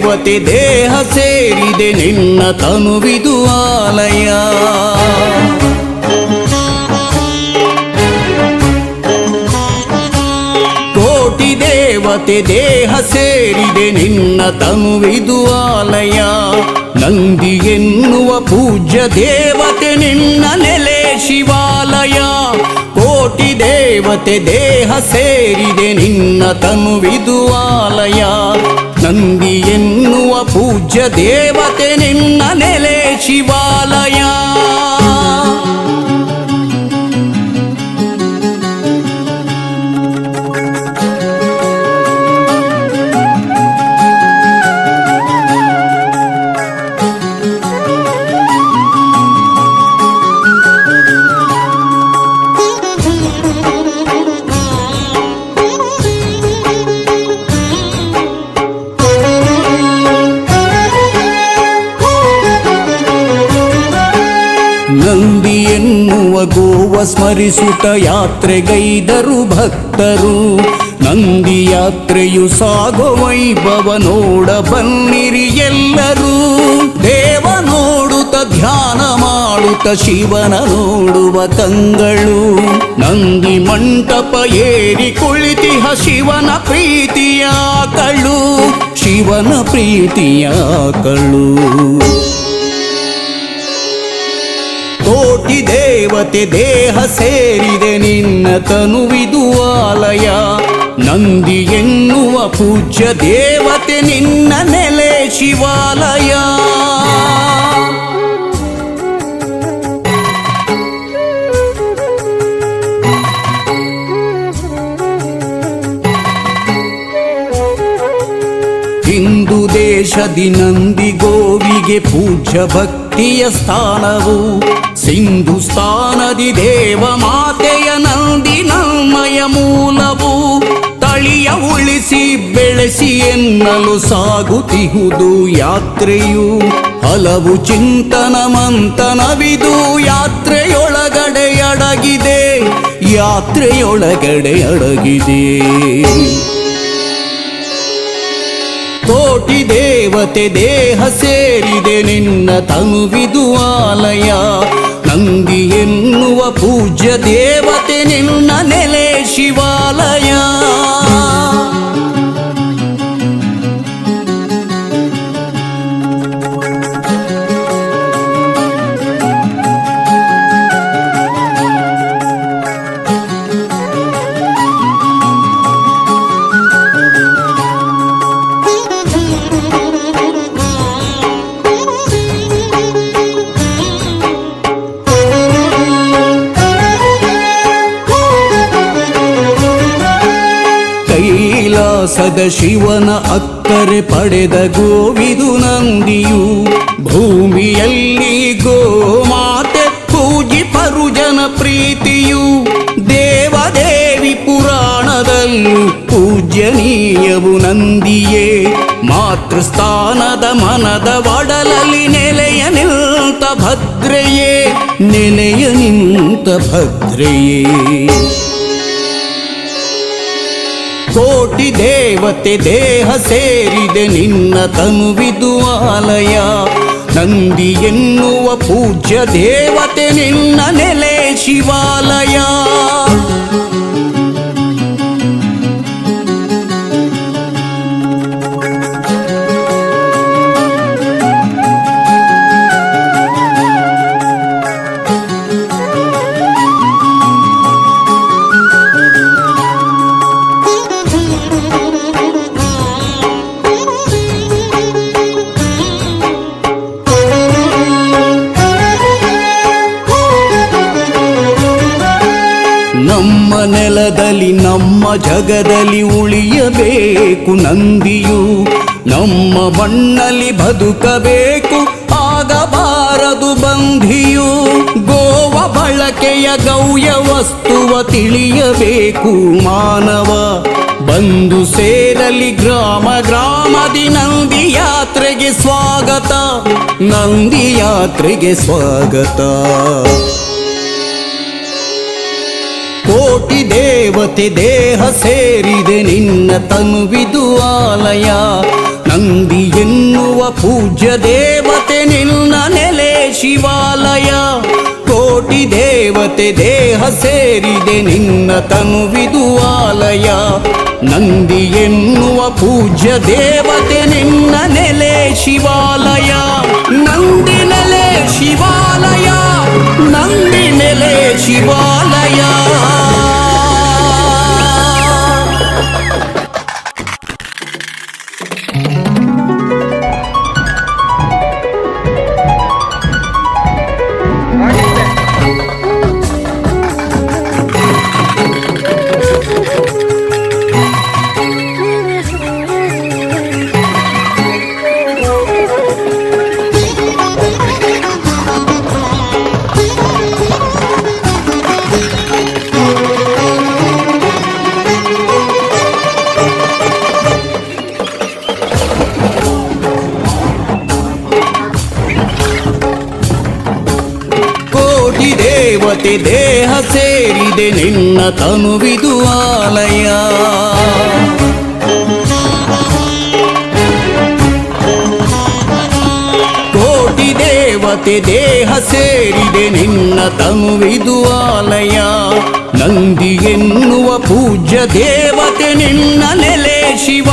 ದೇವತೆ ದೇಹ ಸೇರಿದೆ ನಿನ್ನ ತನುವಿದು ಆಲಯ. ಕೋಟಿ ದೇವತೆ ದೇಹ ಸೇರಿದೆ ನಿನ್ನ ತನುವಿದು ಆಲಯ. ನಂದಿ ಎನ್ನುವ ಪೂಜ್ಯ ದೇವತೆ ನಿನ್ನ ನೆಲೆ ಶಿವಾಲಯ. ಕೋಟಿ ದೇವತೆ ದೇಹ ಸೇರಿದೆ ನಿನ್ನ ತನುವಿದು ಆಲಯ. ನಂದಿ ಎನ್ನುವ ಪೂಜ್ಯ ದೇವತೆ ನಿನ್ನ ನೆಲೆ ಶಿವಾಲಯ. ನಂದಿ ಎನ್ನುವ ಗೋವ ಸ್ಮರಿಸುತ್ತ ಯಾತ್ರೆಗೈದರು ಭಕ್ತರು. ನಂದಿ ಯಾತ್ರೆಯು ಸಾಗೋ ವೈಭವ ನೋಡ ಬನ್ನಿರಿ ಎಲ್ಲರೂ. ದೇವ ನೋಡುತ್ತ ಧ್ಯಾನ ಮಾಡುತ್ತ ಶಿವನ ನೋಡುವ ಕಂಗಳು. ನಂದಿ ಮಂಟಪ ಏರಿ ಕುಳಿತಿಹ ಶಿವನ ಪ್ರೀತಿಯ ಕಳು. ಶಿವನ ಪ್ರೀತಿಯ ಕಳು. ಕೋಟಿ ದೇವತೆ ದೇಹ ಸೇರಿದೆ ನಿನ್ನ ತನುವಿದು ಆಲಯ. ನಂದಿ ಎನ್ನುವ ಪೂಜ್ಯ ದೇವತೆ ನಿನ್ನ ನೆಲೆ ಶಿವಾಲಯ. ಹಿಂದೂ ದೇಶದಿ ನಂದಿ ಗೋವಿಗೆ ಪೂಜ್ಯ ಭಕ್ತಿಯ ಸ್ಥಾನವು. ಸಿಂಧುಸ್ಥಾನದಿ ದೇವ ಮಾತೆಯ ನಂದಿ ನಮ್ಮಯ ಮೂಲವು. ತಳಿಯ ಉಳಿಸಿ ಬೆಳೆಸಿ ಎನ್ನಲು ಸಾಗುತ್ತಿಹುದು ಯಾತ್ರೆಯು. ಹಲವು ಚಿಂತನ ಮಂಥನವಿದು ಯಾತ್ರೆಯೊಳಗಡೆ ಅಡಗಿದೆ. ಯಾತ್ರೆಯೊಳಗಡೆ ಅಡಗಿದೆ. ಕೋಟಿ ದೇವತೆ ದೇಹ ಸೇರಿದೆ ನಿನ್ನ ತನುವಿದು ಆಲಯ. ನಂದಿ ಎನ್ನುವ ಪೂಜ್ಯ ದೇವತೆ ನಿನ್ನ ನೆಲೆ ಶಿವಾಲಯ. ಕೈಲಾಸದ ಶಿವನ ಅಕ್ಕರೆ ಪಡೆದ ಗೋವಿದು ನಂದಿಯು. ಭೂಮಿಯಲ್ಲಿ ಗೋಮಾತೆ ಪೂಜಿಪರು ಜನ ಪ್ರೀತಿಯು. ದೇವದೇವಿ ಪುರಾಣದಲ್ಲೂ ಪೂಜ್ಯನೀಯವು ನಂದಿಯೇ. ಮಾತೃಸ್ಥಾನದ ಮನದ ಒಡಲಲ್ಲಿ ನೆಲೆಯ ನಿಂತ ಭದ್ರೆಯೇ. ನೆಲೆಯ ನಿಂತ ಭದ್ರೆಯೇ. ಕೋಟಿ ದೇವತೆ ದೇಹ ಸೇರಿದೆ ನಿನ್ನ ತನುವಿದು ಆಲಯ. ನಂದಿ ಎನ್ನುವ ಪೂಜ್ಯ ದೇವತೆ ನಿನ್ನ ನೆಲೆ ಶಿವಾಲಯ. ನಮ್ಮ ನೆಲದಲ್ಲಿ ನಮ್ಮ ಜಗದಲ್ಲಿ ಉಳಿಯಬೇಕು ನಂದಿಯು. ನಮ್ಮ ಮಣ್ಣಲ್ಲಿ ಬದುಕಬೇಕು ಆಗಬಾರದು ಬಂಧಿಯು. ಗೋವ ಬಳಕೆಯ ಗೌಯ ವಸ್ತುವ ತಿಳಿಯಬೇಕು ಮಾನವ. ಬಂದು ಸೇರಲಿ ಗ್ರಾಮ ಗ್ರಾಮದಿ ನಂದಿ ಯಾತ್ರೆಗೆ ಸ್ವಾಗತ. ನಂದಿ ಯಾತ್ರೆಗೆ ಸ್ವಾಗತ. ಕೋಟಿ ದೇವತೆ ದೇಹ ಸೇರಿದೆ ನಿನ್ನ ತನುವಿದು ಆಲಯ. ನಂದಿ ಎನ್ನುವ ಪೂಜ್ಯ ದೇವತೆ ನಿನ್ನ ನೆಲೆ ಶಿವಾಲಯ. ಕೋಟಿ ದೇವತೆ ದೇಹ ಸೇರಿದೆ ನಿನ್ನ ತನುವಿದು ಆಲಯ. ನಂದಿ ಎನ್ನುವ ಪೂಜ್ಯ ದೇವತೆ ನಿನ್ನ ನೆಲೆ ಶಿವಾಲಯ. ನಂದಿ ನೆಲೆ ಶಿವಾಲಯ, ನಂದಿ ನೆಲೆ ಶಿವಾಲಯ. ದೇವತೆ ದೇಹ ಸೇರಿದೆ ನಿನ್ನ ತನುವಿದು ಆಲಯ. ಕೋಟಿ ದೇವತೆ ದೇಹ ಸೇರಿದೆ ನಿನ್ನ ತನುವಿದು ಆಲಯ. ನಂದಿ ಎನ್ನುವ ಪೂಜ್ಯ ದೇವತೆ ನಿನ್ನ ನೆಲೆ ಶಿವ.